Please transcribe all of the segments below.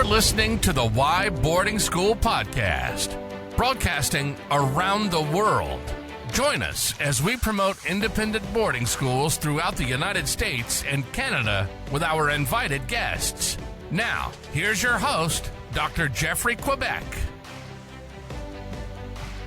listening to the Why Boarding School podcast, broadcasting around the world. Join us as we promote independent boarding schools throughout the United States and Canada with our invited guests. Now, here's your host, Dr. Jeffrey Quebec.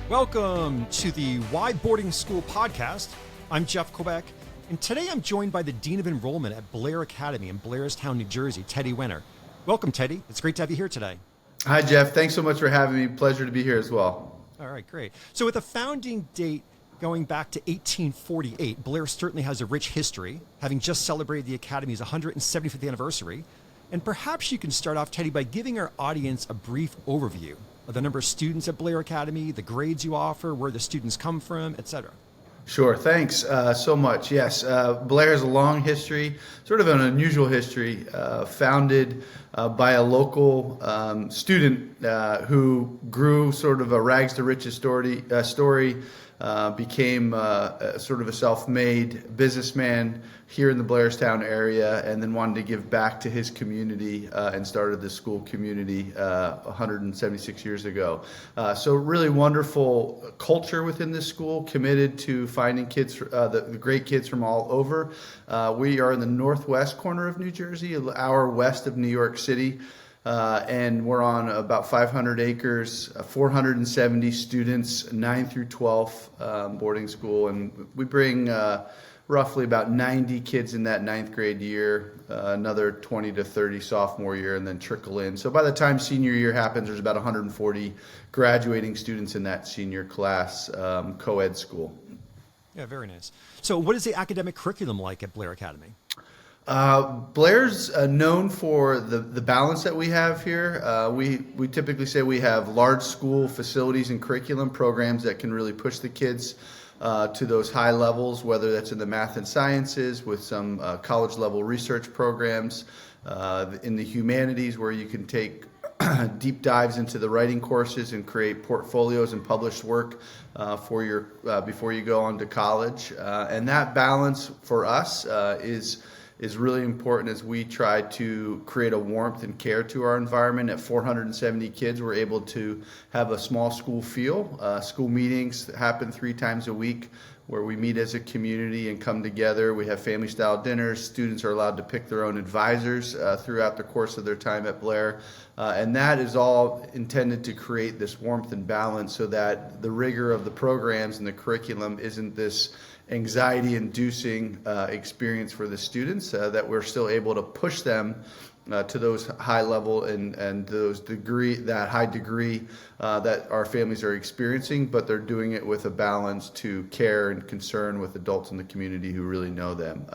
Welcome to the Why Boarding School podcast. I'm Jeff Quebec, and today I'm joined by the Dean of Enrollment at Blair Academy in Blairstown, New Jersey, Teddy Wenner. Welcome, Teddy. It's great to have you here today. Hi, Jeff. Thanks so much for having me. Pleasure to be here as well. All right, great. So with a founding date going back to 1848, Blair certainly has a rich history, having just celebrated the Academy's 175th anniversary. And perhaps you can start off, Teddy, by giving our audience a brief overview of the number of students at Blair Academy, the grades you offer, where the students come from, etc. Sure. Thanks so much. Yes, Blair has a long history, sort of an unusual history, founded by a local student who grew sort of a rags to riches story, became sort of a self-made businessman here in the Blairstown area, and then wanted to give back to his community and started the school community 176 years ago. So really wonderful culture within this school, committed to finding kids, the great kids from all over. We are in the northwest corner of New Jersey, an hour west of New York City. And we're on about 500 acres, 470 students, 9 through 12 boarding school. And we bring roughly about 90 kids in that ninth grade year, another 20 to 30 sophomore year, and then trickle in. So by the time senior year happens, there's about 140 graduating students in that senior class, co-ed school. Yeah, very nice. So what is the academic curriculum like at Blair Academy? Blair's known for the balance that we have here. We typically say we have large school facilities and curriculum programs that can really push the kids to those high levels, whether that's in the math and sciences with some college level research programs, in the humanities where you can take deep dives into the writing courses and create portfolios and published work for your before you go on to college. And that balance for us is really important as we try to create a warmth and care to our environment. At 470 kids, we're able to have a small school feel. School meetings happen 3 times a week where we meet as a community and come together. We have family-style dinners. Students are allowed to pick their own advisors throughout the course of their time at Blair. And that is all intended to create this warmth and balance so that the rigor of the programs and the curriculum isn't this anxiety-inducing experience for the students, that we're still able to push them to those high level and that high degree that our families are experiencing, but they're doing it with a balance to care and concern with adults in the community who really know them.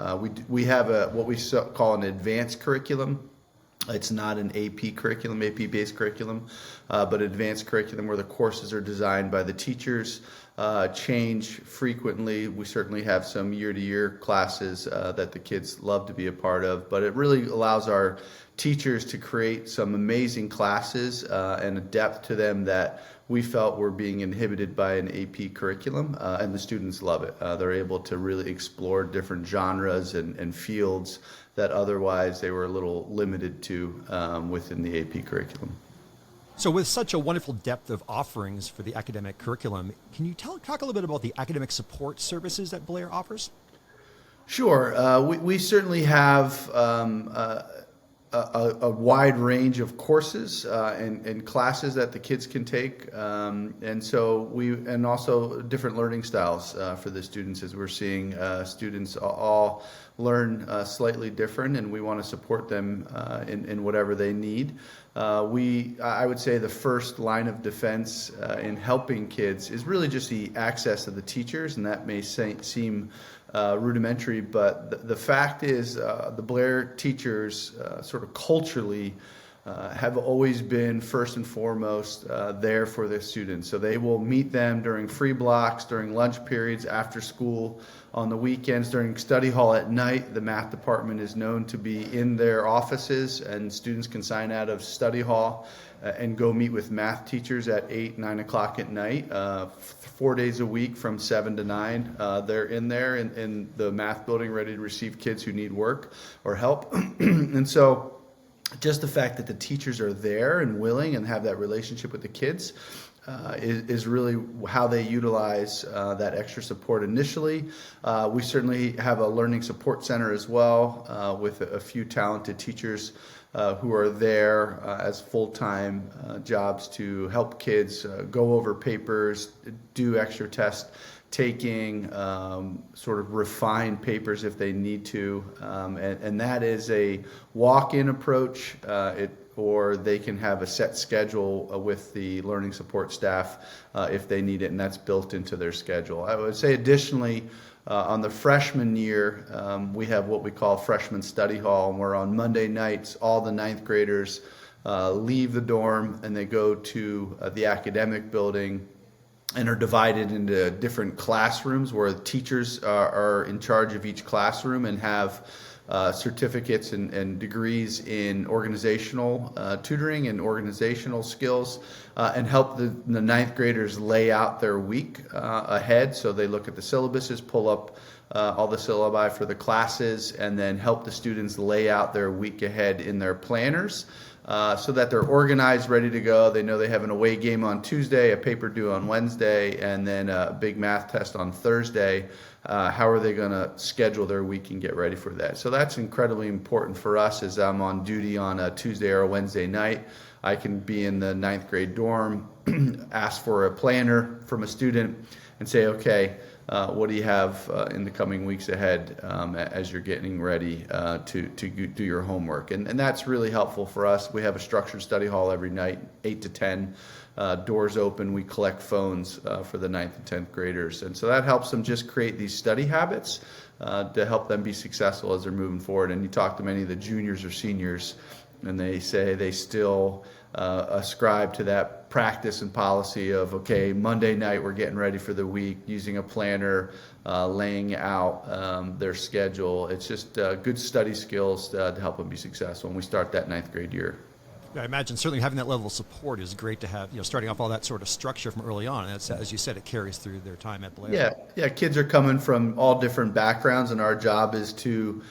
We have what we call an advanced curriculum. It's not an AP curriculum, AP-based curriculum, but advanced curriculum where the courses are designed by the teachers, change frequently. We certainly have some year-to-year classes that the kids love to be a part of, but it really allows our teachers to create some amazing classes and a depth to them that we felt were being inhibited by an AP curriculum, and the students love it. They're able to really explore different genres and fields that otherwise they were a little limited to within the AP curriculum. So with such a wonderful depth of offerings for the academic curriculum, can you talk a little bit about the academic support services that Blair offers? Sure. We certainly have a wide range of courses and classes that the kids can take, and also different learning styles for the students, as we're seeing students all learn slightly different, and we want to support them in whatever they need. I would say the first line of defense in helping kids is really just the access of the teachers, and that may seem rudimentary, but the fact is the Blair teachers sort of culturally have always been first and foremost there for their students. So they will meet them during free blocks, during lunch periods, after school, on the weekends, during study hall at night. The math department is known to be in their offices, and students can sign out of study hall and go meet with math teachers at 8, 9 o'clock at night. 4 days a week from 7 to 9. They're in there in the math building ready to receive kids who need work or help. And so just the fact that the teachers are there and willing and have that relationship with the kids is really how they utilize that extra support initially. We certainly have a learning support center as well with a few talented teachers who are there as full-time jobs to help kids go over papers, do extra test taking, sort of refine papers if they need to. And that is a walk-in approach, or they can have a set schedule with the learning support staff if they need it, and that's built into their schedule. I would say additionally, on the freshman year, we have what we call freshman study hall, and where on Monday nights, all the ninth graders leave the dorm and they go to the academic building and are divided into different classrooms where teachers are in charge of each classroom and have certificates and degrees in organizational tutoring and organizational skills, and help the ninth graders lay out their week ahead. So they look at the syllabuses, pull up all the syllabi for the classes, and then help the students lay out their week ahead in their planners. So that they're organized, ready to go. They know they have an away game on Tuesday, a paper due on Wednesday, and then a big math test on Thursday. How are they going to schedule their week and get ready for that? So that's incredibly important for us as I'm on duty on a Tuesday or a Wednesday night. I can be in the ninth grade dorm, ask for a planner from a student, and say, okay, what do you have in the coming weeks ahead as you're getting ready to do your homework? And that's really helpful for us. We have a structured study hall every night, 8 to 10, doors open. We collect phones for the 9th and 10th graders. And so that helps them just create these study habits to help them be successful as they're moving forward. And you talk to many of the juniors or seniors, and they say they still ascribe to that practice and policy of, okay, Monday night we're getting ready for the week, using a planner, laying out their schedule. It's just good study skills to help them be successful when we start that 9th grade year. I imagine certainly having that level of support is great to have, starting off all that sort of structure from early on. And that's, as you said, it carries through their time at Blair. Yeah, kids are coming from all different backgrounds, and our job is to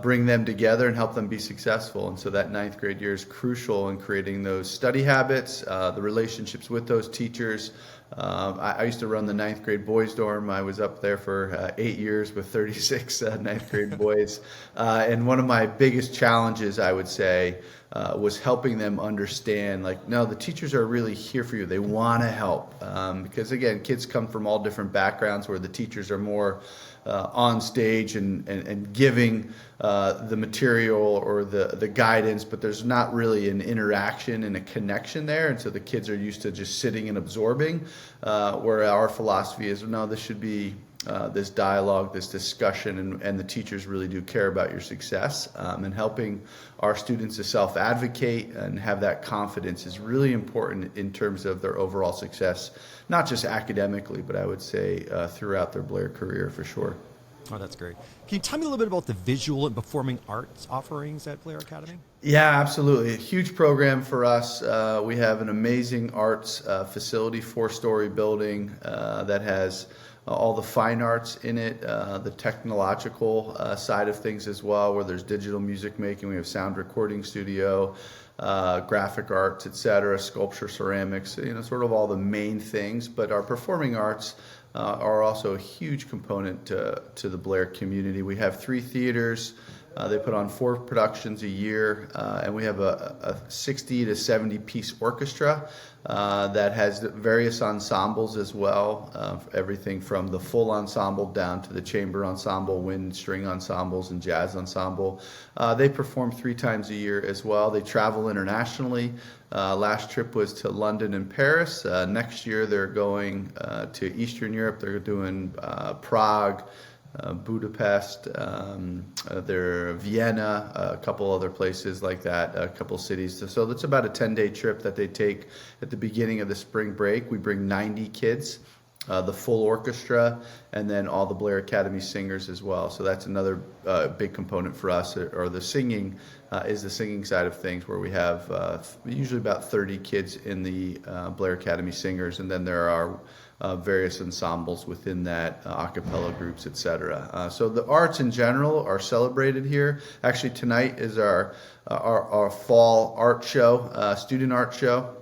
bring them together and help them be successful. And so that 9th grade year is crucial in creating those study habits, the relationships with those teachers. I used to run the 9th grade boys dorm. I was up there for 8 years with 36 9th grade boys. And one of my biggest challenges, I would say, was helping them understand, no, the teachers are really here for you. They want to help. Because again, kids come from all different backgrounds where the teachers are more on stage and giving the material or the guidance, but there's not really an interaction and a connection there. And so the kids are used to just sitting and absorbing, where our philosophy is, no, this should be this dialogue, this discussion, and the teachers really do care about your success. And helping our students to self-advocate and have that confidence is really important in terms of their overall success, not just academically, but I would say throughout their Blair career for sure. Oh, that's great. Can you tell me a little bit about the visual and performing arts offerings at Blair Academy? Yeah, absolutely. A huge program for us. We have an amazing arts facility, 4-story building that has all the fine arts in it, the technological side of things as well, where there's digital music making. We have sound recording studio, graphic arts, etc., sculpture, ceramics, sort of all the main things. But our performing arts are also a huge component to the Blair community. We have 3 theaters. They put on 4 productions a year, and we have a 60 to 70 piece orchestra that has various ensembles as well, everything from the full ensemble down to the chamber ensemble, wind string ensembles, and jazz ensemble. They perform 3 times a year as well. They travel internationally. Last trip was to London and Paris. Next year they're going to Eastern Europe. They're doing Prague, Budapest, they're Vienna, a couple other places like that, a couple cities. So that's about a 10-day trip that they take at the beginning of the spring break. We bring 90 kids, the full orchestra, and then all the Blair Academy singers as well. So that's another big component for us, or the singing is the singing side of things, where we have usually about 30 kids in the Blair Academy singers, and then there are various ensembles within that, a cappella groups, etc. So the arts in general are celebrated here. Actually, tonight is our fall art show, student art show,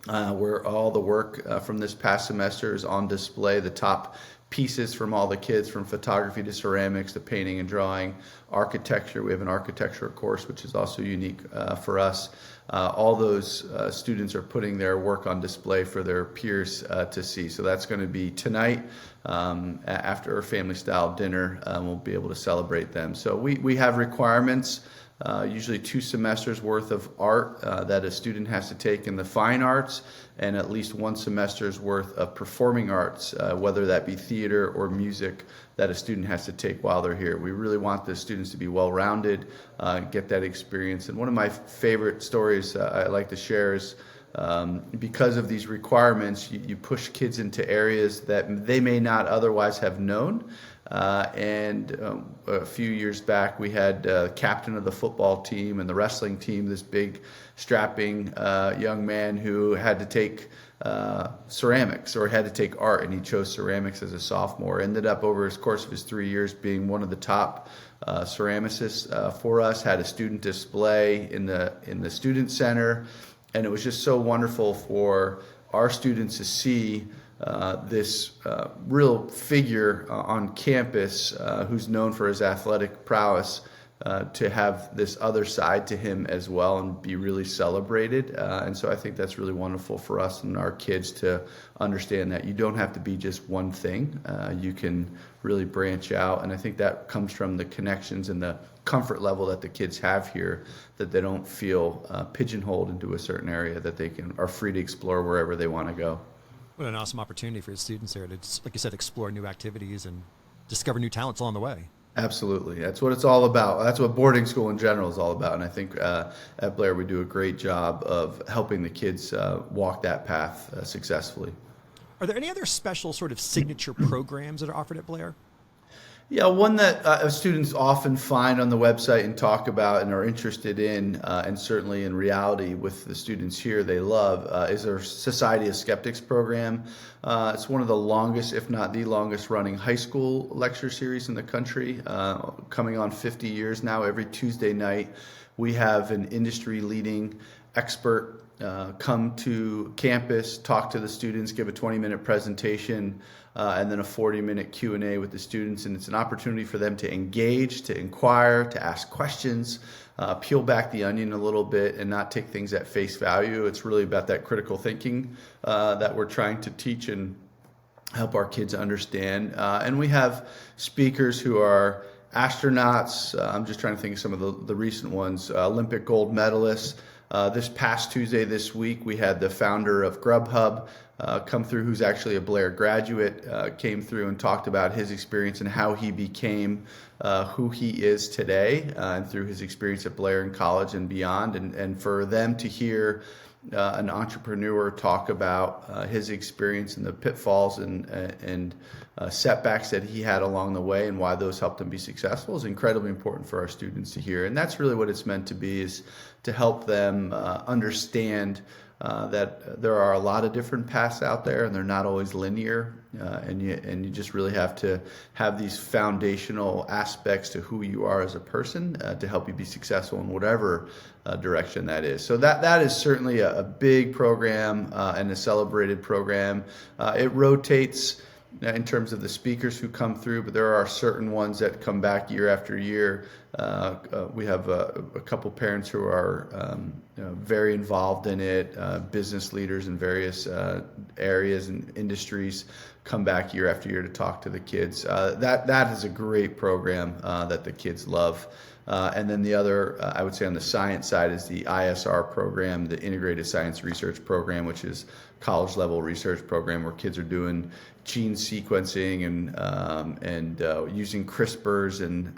where all the work from this past semester is on display. The top pieces from all the kids, from photography to ceramics to painting and drawing, architecture. We have an architecture course, which is also unique for us. All those students are putting their work on display for their peers to see. So that's going to be tonight after our family-style dinner. We'll be able to celebrate them. So we have requirements. Usually 2 semesters worth of art that a student has to take in the fine arts, and at least 1 semester's worth of performing arts, whether that be theater or music, that a student has to take while they're here. We really want the students to be well-rounded, get that experience. And one of my favorite stories I like to share is because of these requirements, you push kids into areas that they may not otherwise have known. A few years back, we had captain of the football team and the wrestling team, this big, strapping young man who had to take ceramics, or had to take art, and he chose ceramics as a sophomore. Ended up, over his course of his 3 years, being one of the top ceramicists for us. Had a student display in the student center, and it was just so wonderful for our students to see this real figure on campus who's known for his athletic prowess, to have this other side to him as well and be really celebrated. And so I think that's really wonderful for us and our kids to understand that you don't have to be just one thing. You can really branch out. And I think that comes from the connections and the comfort level that the kids have here, that they don't feel pigeonholed into a certain area, that they are free to explore wherever they want to go. What an awesome opportunity for the students here to, like you said, explore new activities and discover new talents along the way. Absolutely. That's what it's all about. That's what boarding school in general is all about. And I think at Blair, we do a great job of helping the kids walk that path successfully. Are there any other special sort of signature programs that are offered at Blair? Yeah, one that students often find on the website and talk about and are interested in, and certainly in reality with the students here they love, is our Society of Skeptics program. It's one of the longest, if not the longest running high school lecture series in the country, coming on 50 years now. Every Tuesday night we have an industry leading expert come to campus, talk to the students, give a 20-minute presentation, and then a 40-minute Q&A with the students. And it's an opportunity for them to engage, to inquire, to ask questions, peel back the onion a little bit and not take things at face value. It's really about that critical thinking that we're trying to teach and help our kids understand. And we have speakers who are astronauts. I'm just trying to think of some of the recent ones, Olympic gold medalists. This past Tuesday this week, we had the founder of Grubhub come through, who's actually a Blair graduate, came through and talked about his experience and how he became who he is today, and through his experience at Blair in college and beyond. And for them to hear an entrepreneur talk about his experience and the pitfalls and setbacks that he had along the way and why those helped him be successful is incredibly important for our students to hear. And that's really what it's meant to be, is to help them understand that there are a lot of different paths out there and they're not always linear, and you just really have to have these foundational aspects to who you are as a person to help you be successful in whatever direction that is. So that is certainly a big program and a celebrated program. It rotates in terms of the speakers who come through, but there are certain ones that come back year after year. We have a couple parents who are very involved in it, business leaders in various areas and industries come back year after year to talk to the kids. That is a great program that the kids love. And then the other, I would say on the science side, is the ISR program, the Integrated Science Research Program, which is college level research program where kids are doing gene sequencing and using CRISPRs and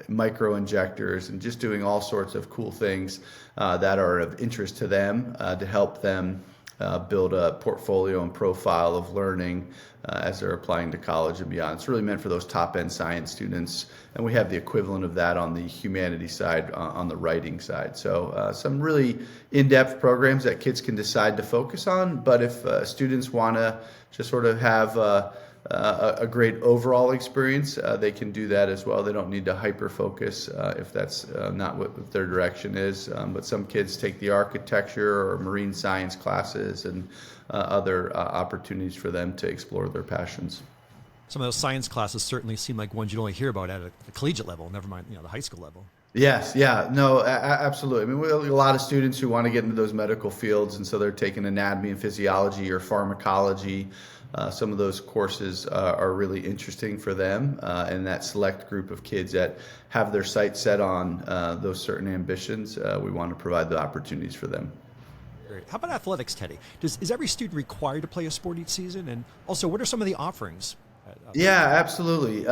microinjectors and just doing all sorts of cool things that are of interest to them to help them build a portfolio and profile of learning as they're applying to college and beyond. It's really meant for those top-end science students, and we have the equivalent of that on the humanities side, on the writing side. So some really in-depth programs that kids can decide to focus on, but if students want to just sort of have a great overall experience, they can do that as well. They don't need to hyper-focus if that's not what their direction is. But some kids take the architecture or marine science classes and other opportunities for them to explore their passions. Some of those science classes certainly seem like ones you'd only hear about at the collegiate level, never mind, the high school level. Yes, yeah, no, absolutely. I mean, we have a lot of students who want to get into those medical fields, and so they're taking anatomy and physiology or pharmacology. Some of those courses are really interesting for them, and that select group of kids that have their sights set on those certain ambitions, we want to provide the opportunities for them. Great. How about athletics, Teddy? Is every student required to play a sport each season? And also, what are some of the offerings? Yeah, absolutely.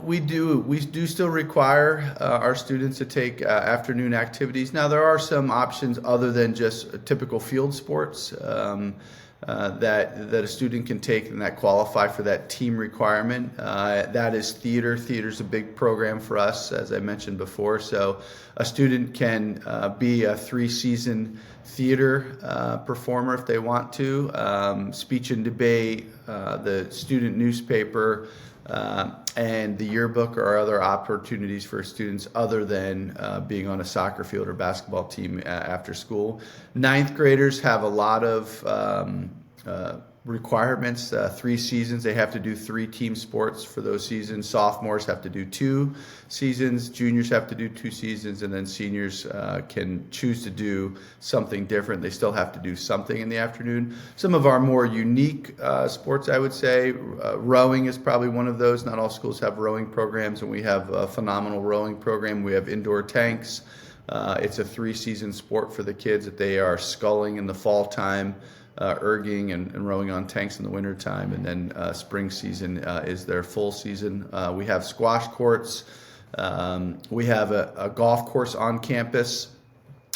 We do still require our students to take afternoon activities. Now, there are some options other than just typical field sports that a student can take and that qualify for that team requirement. That is theater. Theater's a big program for us, as I mentioned before. So a student can be a 3-season theater performer if they want to. Speech and debate, the student newspaper, and the yearbook are other opportunities for students other than being on a soccer field or basketball team after school. Ninth graders have a lot of requirements, 3 seasons. They have to do 3 team sports for those seasons. Sophomores have to do 2 seasons. Juniors have to do 2 seasons. And then seniors can choose to do something different. They still have to do something in the afternoon. Some of our more unique sports, I would say, rowing is probably one of those. Not all schools have rowing programs, and we have a phenomenal rowing program. We have indoor tanks. It's a 3-season sport for the kids that they are sculling in the fall time, erging and rowing on tanks in the winter time, and then spring season is their full season. We have squash courts. We have a golf course on campus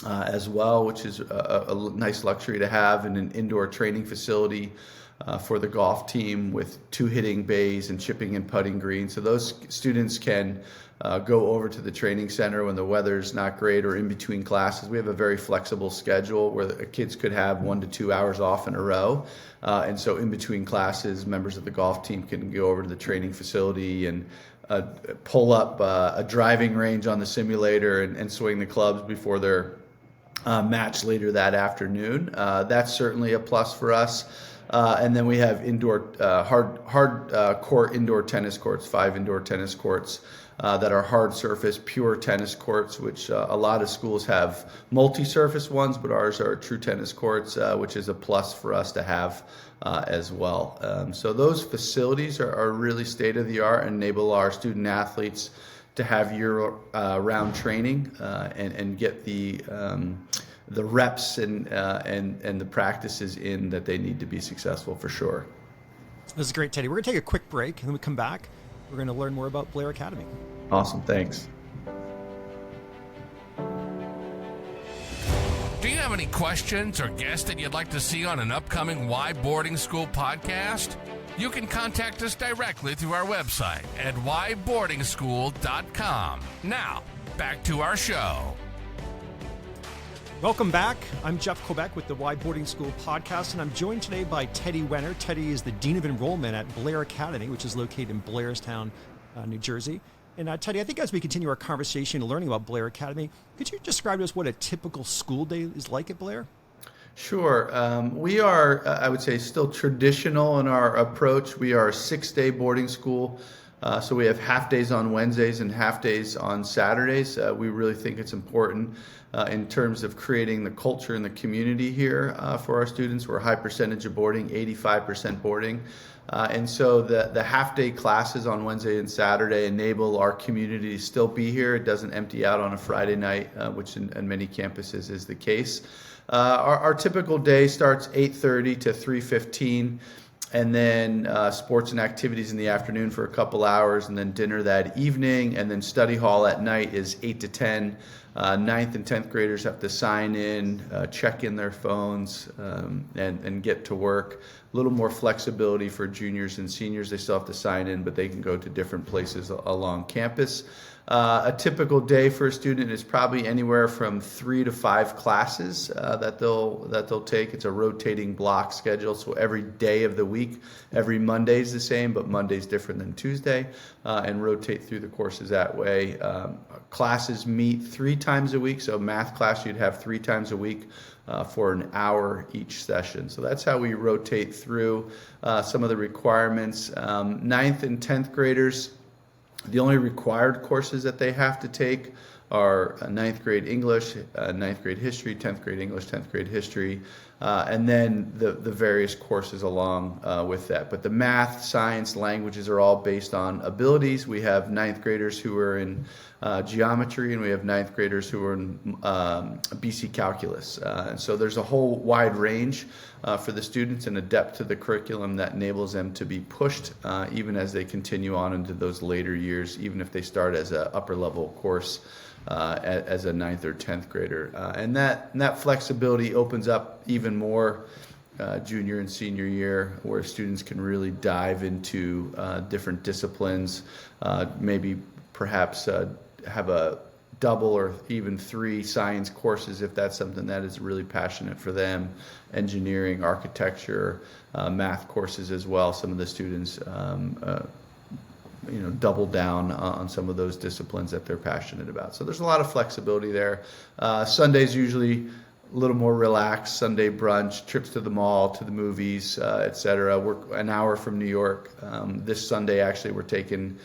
as well, which is a nice luxury to have, and an indoor training facility for the golf team with 2 hitting bays and chipping and putting greens. So those students can go over to the training center when the weather's not great or in between classes. We have a very flexible schedule where the kids could have 1 to 2 hours off in a row. And so in between classes, members of the golf team can go over to the training facility and pull up a driving range on the simulator and swing the clubs before their match later that afternoon. That's certainly a plus for us. And then we have indoor hard court indoor tennis courts, 5 indoor tennis courts that are hard surface, pure tennis courts, which a lot of schools have multi-surface ones, but ours are true tennis courts, which is a plus for us to have as well. So those facilities are really state-of-the-art and enable our student athletes to have year-round training and get the reps and the practices in that they need to be successful for sure. This is great, Teddy. We're going to take a quick break, and then we come back. We're going to learn more about Blair Academy. Awesome. Thanks. Do you have any questions or guests that you'd like to see on an upcoming Why Boarding School podcast? You can contact us directly through our website at whyboardingschool.com. Now, back to our show. Welcome back. I'm Jeff Quebec with the Why Boarding School podcast, and I'm joined today by Teddy Wenner. Teddy is the Dean of Enrollment at Blair Academy, which is located in Blairstown, New Jersey. And Teddy, I think as we continue our conversation and learning about Blair Academy, could you describe to us what a typical school day is like at Blair? Sure. We are, I would say, still traditional in our approach. We are a 6-day boarding school. So we have half days on Wednesdays and half days on Saturdays. We really think it's important in terms of creating the culture in the community here for our students. We're a high percentage of boarding, 85% boarding. And so the half-day classes on Wednesday and Saturday enable our community to still be here. It doesn't empty out on a Friday night, which in many campuses is the case. Our typical day starts 8:30 to 3:15. and then sports and activities in the afternoon for a couple hours, and then dinner that evening, and then study hall at night is 8 to 10. Ninth and 10th graders have to sign in, check in their phones, and get to work. A little more flexibility for juniors and seniors. They still have to sign in, but they can go to different places along campus. A typical day for a student is probably anywhere from 3 to 5 classes that they'll take. It's a rotating block schedule, so every day of the week, every Monday is the same, but Monday's different than Tuesday, and rotate through the courses that way. Classes meet 3 times a week, so math class you'd have 3 times a week for an hour each session. So that's how we rotate through some of the requirements. 9th and 10th graders, the only required courses that they have to take are 9th grade English, 9th grade history, 10th grade English, 10th grade history, and then the various courses along with that. But the math, science, languages are all based on abilities. We have 9th graders who are in geometry, and we have 9th graders who are in BC calculus. And so there's a whole wide range for the students and a depth to the curriculum that enables them to be pushed even as they continue on into those later years, even if they start as an upper level course as a 9th or 10th grader. And that flexibility opens up even more junior and senior year, where students can really dive into different disciplines, maybe perhaps have a double or even 3 science courses if that's something that is really passionate for them, engineering, architecture, math courses as well. Some of the students double down on some of those disciplines that they're passionate about. So there's a lot of flexibility there. Sundays usually a little more relaxed. Sunday brunch, trips to the mall, to the movies, etc. We're an hour from New York. This Sunday, actually, we're taking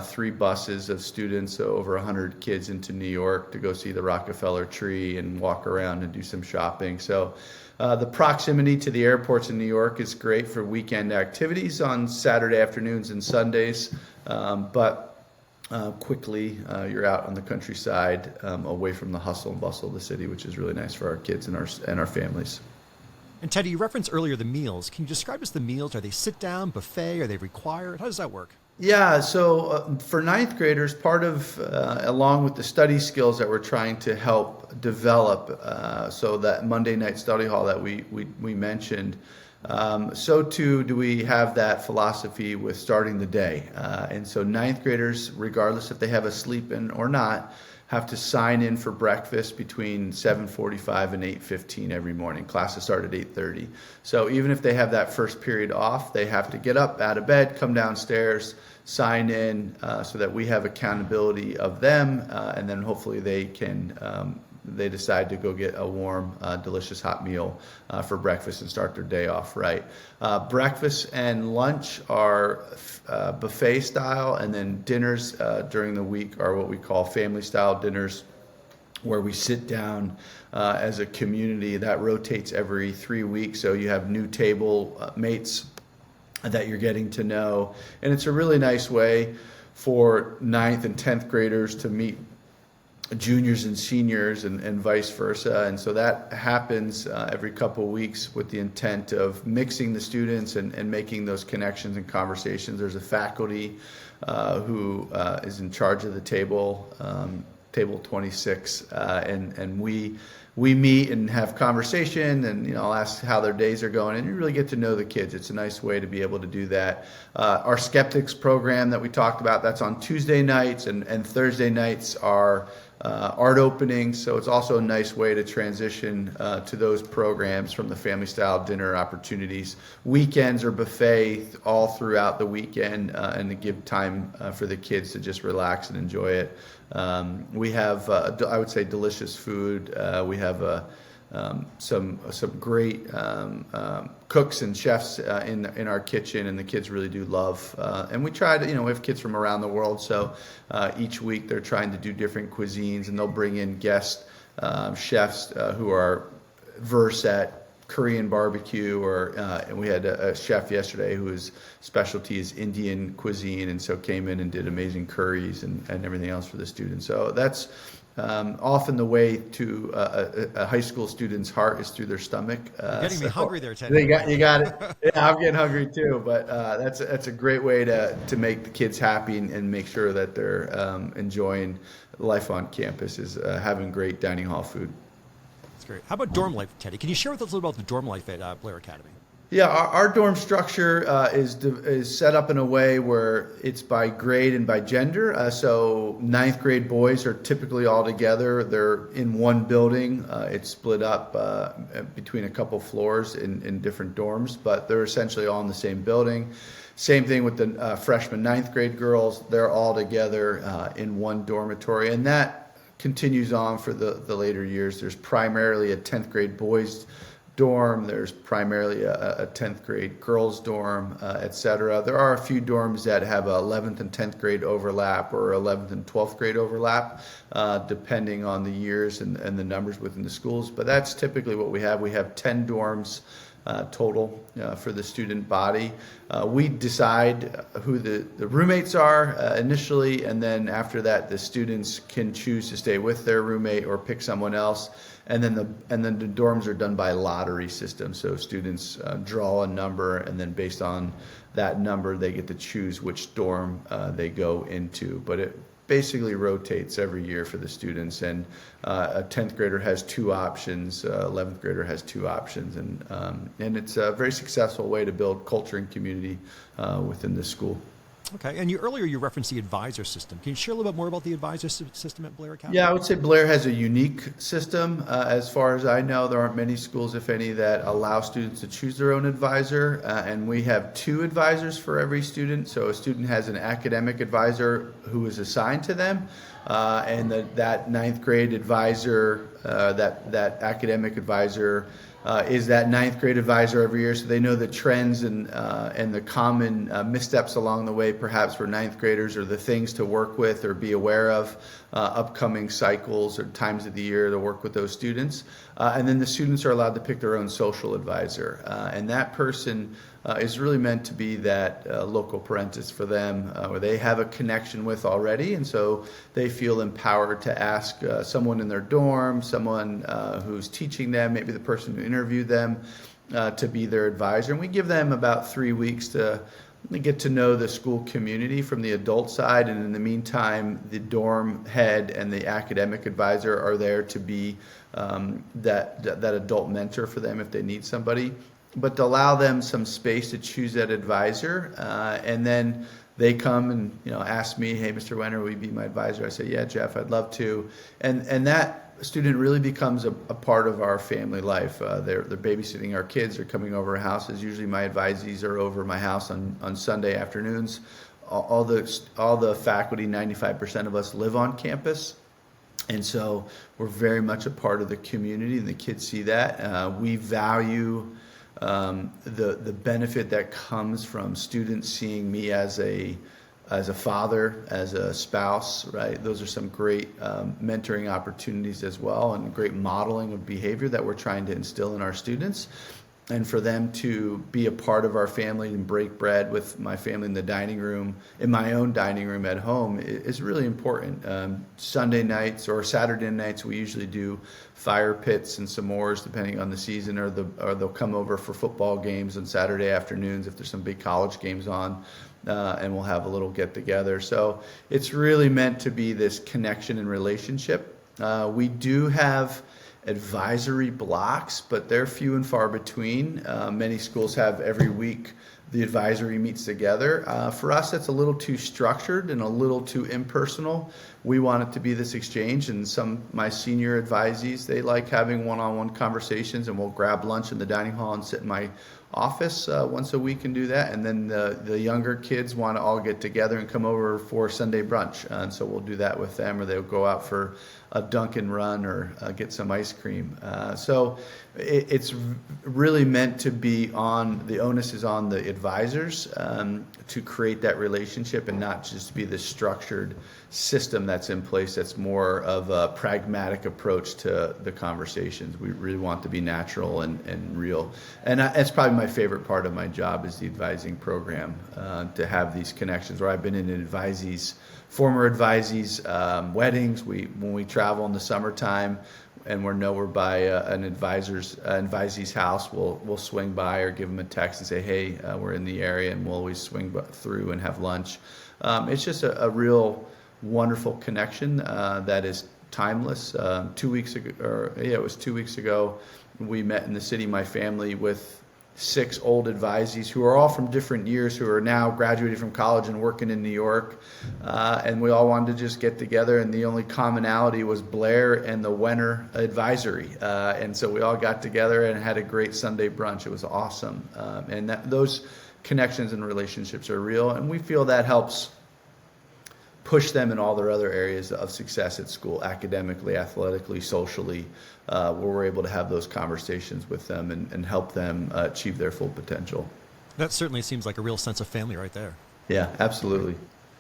3 buses of students, so over 100 kids, into New York to go see the Rockefeller tree and walk around and do some shopping. So the proximity to the airports in New York is great for weekend activities on Saturday afternoons and Sundays, but quickly you're out on the countryside, away from the hustle and bustle of the city, which is really nice for our kids and our families. And Teddy, you referenced earlier the meals. Can you describe us the meals? Are they sit down, buffet? Are they required? How does that work? Yeah, so for 9th graders, part of, along with the study skills that we're trying to help develop, so that Monday night study hall that we mentioned, so too do we have that philosophy with starting the day. And so 9th graders, regardless if they have a sleep in or not, have to sign in for breakfast between 7:45 and 8:15 every morning. Classes start at 8:30. So even if they have that first period off, they have to get up out of bed, come downstairs, sign in, so that we have accountability of them, and then hopefully they decide to go get a warm, delicious hot meal for breakfast and start their day off right. Breakfast and lunch are buffet style, and then dinners during the week are what we call family style dinners, where we sit down as a community. That rotates every 3 weeks, so you have new table mates that you're getting to know, and it's a really nice way for 9th and 10th graders to meet juniors and seniors, and vice versa. And so that happens every couple of weeks with the intent of mixing the students and making those connections and conversations. There's a faculty who is in charge of the table, table 26, and we meet and have conversation, and I'll ask how their days are going, and you really get to know the kids. It's a nice way to be able to do that. Our Skeptics program that we talked about, that's on Tuesday nights, and Thursday nights are art openings, so it's also a nice way to transition to those programs from the family style dinner opportunities. Weekends are buffet all throughout the weekend, and to give time for the kids to just relax and enjoy it. We have, I would say, delicious food. We have some great cooks and chefs in our kitchen, and the kids really do love. And we try to, we have kids from around the world, so each week they're trying to do different cuisines, and they'll bring in guest chefs who are versed at Korean barbecue, or and we had a chef yesterday whose specialty is Indian cuisine, and so came in and did amazing curries and everything else for the students. So that's often the way to a high school student's heart is through their stomach. You're getting me hungry there, Teddy. You got it. Yeah, I'm getting hungry too. But that's a great way to make the kids happy and make sure that they're enjoying life on campus, is having great dining hall food. That's great. How about dorm life, Teddy? Can you share with us a little about the dorm life at Blair Academy? Yeah, our dorm structure is set up in a way where it's by grade and by gender. So ninth grade boys are typically all together. They're in one building. It's split up between a couple floors in different dorms, but they're essentially all in the same building. Same thing with the freshman ninth grade girls. They're all together in one dormitory, and that continues on for the later years. There's primarily a 10th grade boys dorm. There's primarily a 10th grade girls dorm, et cetera. There are a few dorms that have 11th and 10th grade overlap, or 11th and 12th grade overlap, depending on the years and the numbers within the schools. But that's typically what we have. We have 10 dorms total for the student body. We decide who the roommates are initially, and then after that, the students can choose to stay with their roommate or pick someone else. And then the dorms are done by lottery system. So students draw a number, and then based on that number, they get to choose which dorm they go into. But it basically rotates every year for the students, and a 10th grader has two options, 11th grader has two options, and it's a very successful way to build culture and community within the school. Okay, and earlier you referenced the advisor system. Can you share a little bit more about the advisor system at Blair Academy? Yeah, I would say Blair has a unique system. As far as I know, there aren't many schools, if any, that allow students to choose their own advisor, and we have two advisors for every student. So a student has an academic advisor who is assigned to them, and that ninth grade advisor, that academic advisor, is that ninth grade advisor every year, so they know the trends and the common missteps along the way, perhaps for ninth graders, or the things to work with or be aware of, upcoming cycles or times of the year to work with those students. And then the students are allowed to pick their own social advisor, and that person is really meant to be that local parentis for them, where they have a connection with already, and so they feel empowered to ask someone in their dorm, someone who's teaching them, maybe the person who interviewed them, to be their advisor. And we give them about 3 weeks to get to know the school community from the adult side, and in the meantime, the dorm head and the academic advisor are there to be that adult mentor for them if they need somebody, but to allow them some space to choose that advisor. And then they come and ask me, hey, Mr. Wenner, will you be my advisor? I say, yeah, Jeff, I'd love to. And that student really becomes a part of our family life. They're babysitting our kids, they're coming over our houses. Usually my advisees are over my house on Sunday afternoons. All the faculty, 95% of us live on campus. And so we're very much a part of the community, and the kids see that. We value the benefit that comes from students seeing me as a father, as a spouse, right? Those are some great mentoring opportunities as well, and great modeling of behavior that we're trying to instill in our students. And for them to be a part of our family and break bread with my family in the dining room, in my own dining room at home, is really important. Sunday nights or Saturday nights, we usually do fire pits and s'mores, depending on the season, or they'll come over for football games on Saturday afternoons if there's some big college games on, and we'll have a little get together. So it's really meant to be this connection and relationship. We do have advisory blocks, but they're few and far between. Many schools have every week the advisory meets together. For us, that's a little too structured and a little too impersonal. We want it to be this exchange, and my senior advisees, they like having one-on-one conversations, and we'll grab lunch in the dining hall and sit in my office once a week and do that. And then the younger kids want to all get together and come over for Sunday brunch. And so we'll do that with them, or they'll go out for a Dunkin' run or get some ice cream. So it's really meant to be the onus is on the advisors to create that relationship and not just be the structured system that's in place that's more of a pragmatic approach to the conversations. We really want to be natural and real. And that's probably my favorite part of my job is the advising program, to have these connections where I've been in former advisees' weddings. When we travel in the summertime and we're by an advisee's house, we'll swing by or give them a text and say, hey, we're in the area, and we'll always swing through and have lunch. It's just a real wonderful connection that is timeless. 2 weeks ago, it was 2 weeks ago, we met in the city, my family, with 6 old advisees who are all from different years, who are now graduated from college and working in New York. And we all wanted to just get together, and the only commonality was Blair and the Wenner advisory. And so we all got together and had a great Sunday brunch. It was awesome. And those connections and relationships are real, and we feel that helps push them in all their other areas of success at school, academically, athletically, socially, where we're able to have those conversations with them and help them achieve their full potential. That certainly seems like a real sense of family right there. Yeah, absolutely.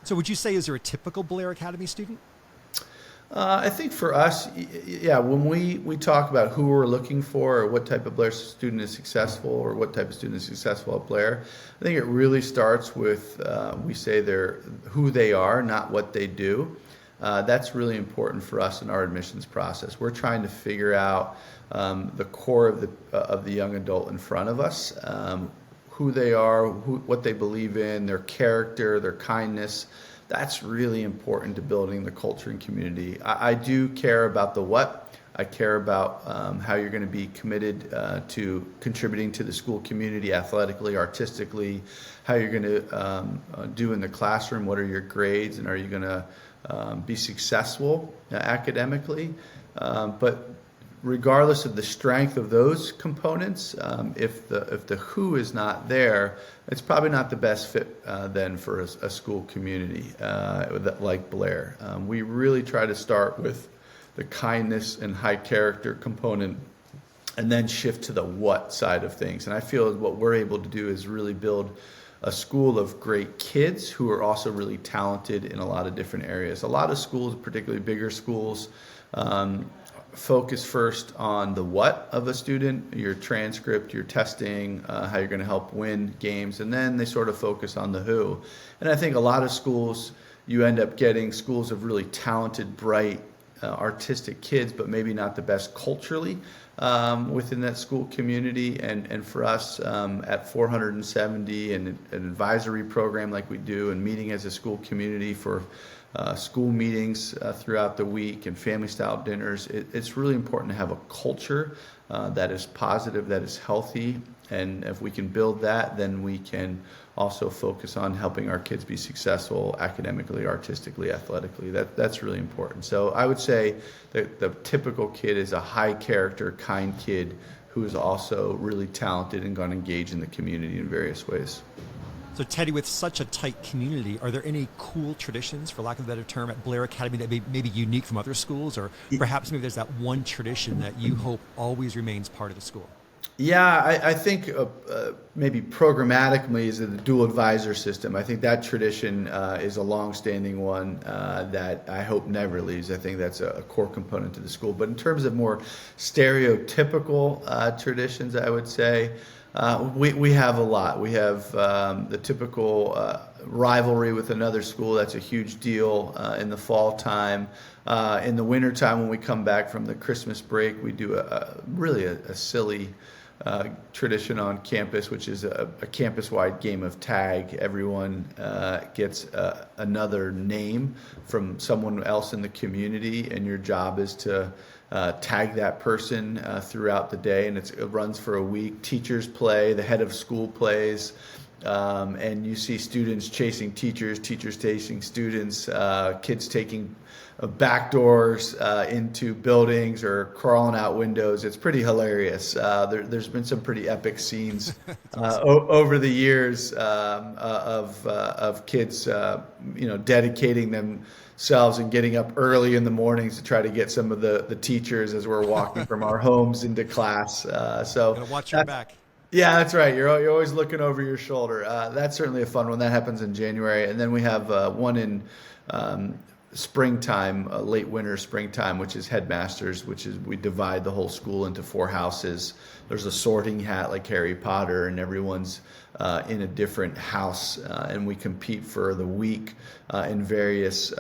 So would you say, is there a typical Blair Academy student? I think for us, when we talk about who we're looking for or what type of Blair student is successful or what type of student is successful at Blair, I think it really starts with, we say who they are, not what they do. That's really important for us in our admissions process. We're trying to figure out the core of the young adult in front of us, who they are, what they believe in, their character, their kindness. That's really important to building the culture and community. I do care about the what. I care about how you're going to be committed to contributing to the school community athletically, artistically, how you're going to do in the classroom, what are your grades, and are you going to be successful academically. But regardless of the strength of those components, if the who is not there, it's probably not the best fit then for a school community like Blair. We really try to start with the kindness and high character component and then shift to the what side of things. And I feel what we're able to do is really build a school of great kids who are also really talented in a lot of different areas. A lot of schools, particularly bigger schools, focus first on the what of a student, your transcript, your testing, how you're going to help win games, and then they sort of focus on the who. And I think a lot of schools, you end up getting schools of really talented, bright, artistic kids, but maybe not the best culturally within that school community. And for us at 470 and an advisory program like we do and meeting as a school community for school meetings throughout the week and family style dinners, it's really important to have a culture that is positive, that is healthy. And if we can build that, then we can also focus on helping our kids be successful academically, artistically, athletically. That's really important. So I would say that the typical kid is a high character, kind kid who is also really talented and going to engage in the community in various ways. So Teddy, with such a tight community, are there any cool traditions, for lack of a better term, at Blair Academy that may be unique from other schools? Or perhaps maybe there's that one tradition that you hope always remains part of the school? Yeah, I think maybe programmatically is the dual advisor system. I think that tradition is a long-standing one that I hope never leaves. I think that's a core component to the school. But in terms of more stereotypical traditions, I would say we have a lot. We have the typical rivalry with another school. That's a huge deal in the fall time. In the winter time, when we come back from the Christmas break, we do really a silly tradition on campus, which is a campus-wide game of tag. Everyone gets another name from someone else in the community, and your job is to tag that person throughout the day, and it runs for a week. Teachers play, the head of school plays, and you see students chasing teachers, teachers chasing students, kids taking back doors into buildings or crawling out windows. It's pretty hilarious. There's been some pretty epic scenes awesome. over the years of kids, dedicating themselves and getting up early in the mornings to try to get some of the teachers as we're walking from our homes into class. So Gotta watch your back. yeah, that's right. You're always looking over your shoulder. That's certainly a fun one. That happens in January, and then we have one in springtime, late winter, springtime, which is headmasters, which is we divide the whole school into 4 houses. There's a sorting hat like Harry Potter, and everyone's in a different house, and we compete for the week in various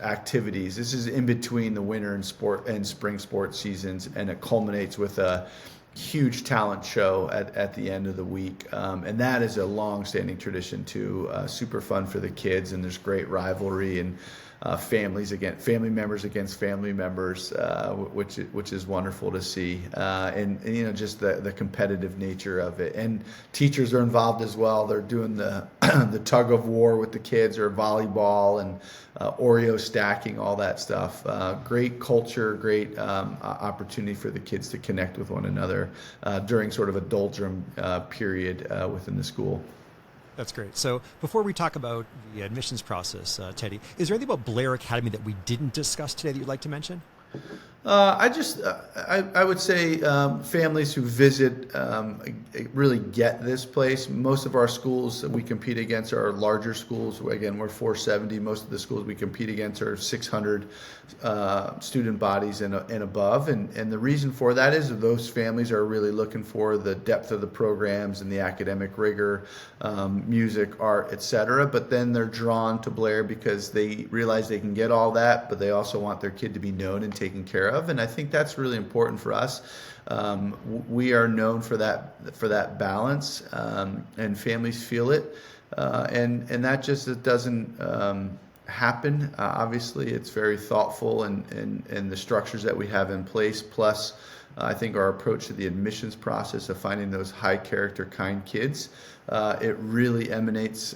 activities. This is in between the winter and spring sports seasons, and it culminates with a huge talent show at the end of the week, and that is a long-standing tradition too. Super fun for the kids, and there's great rivalry and family members against family members, which is wonderful to see, and just the competitive nature of it. And teachers are involved as well. They're doing the the tug of war with the kids, or volleyball and Oreo stacking, all that stuff. Great culture, great opportunity for the kids to connect with one another during sort of a doldrum period within the school. That's great. So before we talk about the admissions process, Teddy, is there anything about Blair Academy that we didn't discuss today that you'd like to mention? I would say families who visit really get this place. Most of our schools that we compete against are larger schools. Again, we're 470. Most of the schools we compete against are 600 student bodies and above. And the reason for that is those families are really looking for the depth of the programs and the academic rigor, music, art, etc. But then they're drawn to Blair because they realize they can get all that, but they also want their kid to be known and taken care of. And I think that's really important for us. We are known for that balance, and families feel it, and that just it doesn't happen. Obviously, it's very thoughtful, and the structures that we have in place. Plus, I think our approach to the admissions process of finding those high character, kind kids, it really emanates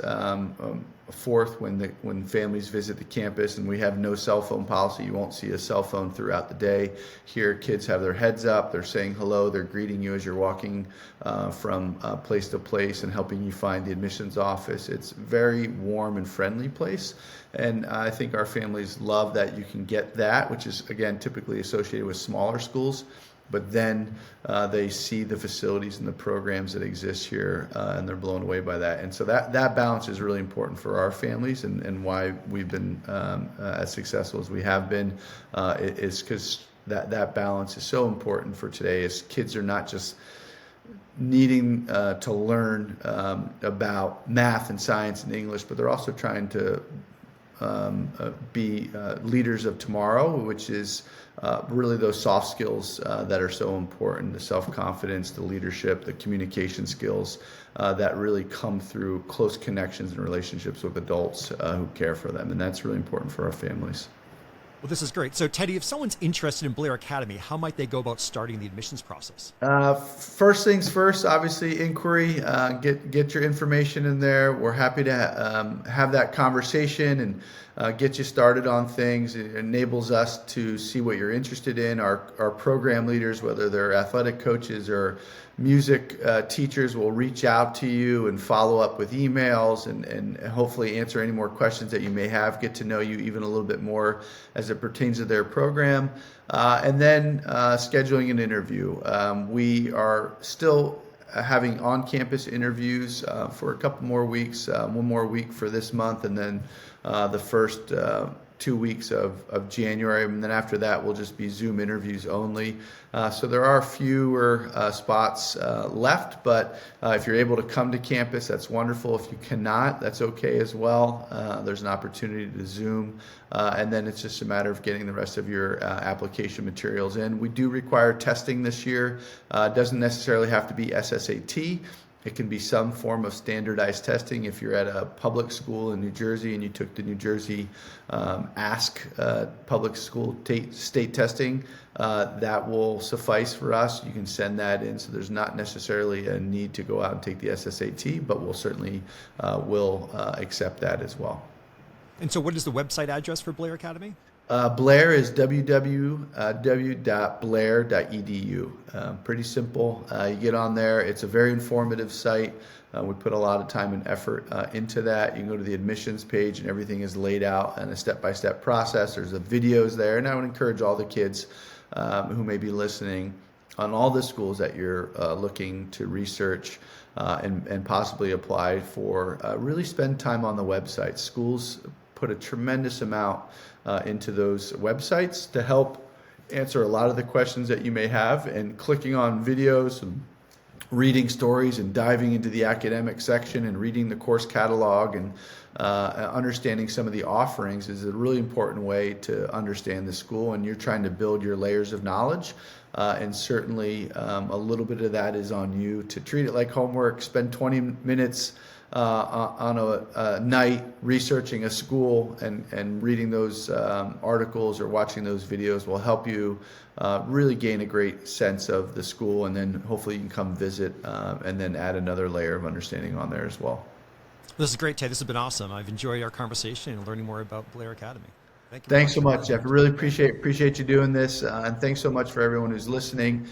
forth when families visit the campus, and we have no cell phone policy. You won't see a cell phone throughout the day. Here, kids have their heads up, they're saying hello, they're greeting you as you're walking from place to place and helping you find the admissions office. It's a very warm and friendly place, and I think our families love that you can get that, which is, again, typically associated with smaller schools. But then they see the facilities and the programs that exist here, and they're blown away by that. And so that balance is really important for our families, and why we've been as successful as we have been, is because that balance is so important for today, as kids are not just needing to learn about math and science and English, but they're also trying to be leaders of tomorrow, which is really those soft skills that are so important: the self-confidence, the leadership, the communication skills that really come through close connections and relationships with adults who care for them. And that's really important for our families. Well, this is great. So, Teddy, if someone's interested in Blair Academy, how might they go about starting the admissions process? First things first, obviously, inquiry. Get your information in there. We're happy to have that conversation and get you started on things. It enables us to see what you're interested in. Our program leaders, whether they're athletic coaches or music teachers, will reach out to you and follow up with emails and hopefully answer any more questions that you may have, get to know you even a little bit more as it pertains to their program, and then scheduling an interview. We are still having on-campus interviews for a couple more weeks, one more week for this month, and then the first 2 weeks of January, and then after that will just be Zoom interviews only. So there are fewer spots left, but if you're able to come to campus, that's wonderful. If you cannot, that's okay as well. There's an opportunity to Zoom, and then it's just a matter of getting the rest of your application materials in. We do require testing this year. It doesn't necessarily have to be SSAT. It can be some form of standardized testing. If you're at a public school in New Jersey and you took the New Jersey public school state testing, that will suffice for us. You can send that in, so there's not necessarily a need to go out and take the SSAT, but we'll certainly will accept that as well. And so what is the website address for Blair Academy? Blair is www.blair.edu. Pretty simple. You get on there. It's a very informative site. We put a lot of time and effort into that. You can go to the admissions page and everything is laid out in a step-by-step process. There's the videos there. And I would encourage all the kids who may be listening on all the schools that you're looking to research and possibly apply for, really spend time on the website. Schools put a tremendous amount into those websites to help answer a lot of the questions that you may have, and clicking on videos and reading stories and diving into the academic section and reading the course catalog and understanding some of the offerings is a really important way to understand the school, and you're trying to build your layers of knowledge. And certainly a little bit of that is on you to treat it like homework. Spend 20 minutes on a night researching a school and reading those articles or watching those videos will help you really gain a great sense of the school, and then hopefully you can come visit and then add another layer of understanding on there as well. This is great, Ted. This has been awesome. I've enjoyed our conversation and learning more about Blair Academy. Thank you. Thanks so much, Jeff. I really appreciate you doing this, and thanks so much for everyone who's listening.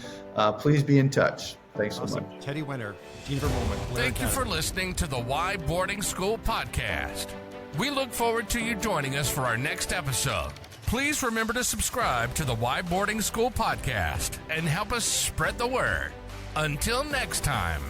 Please be in touch. Thanks so much. Teddy Wenner, Dean of Enrollment, Blair Thank Academy. you for listening to the Why Boarding School podcast. We look forward to you joining us for our next episode. Please remember to subscribe to the Why Boarding School podcast and help us spread the word. Until next time.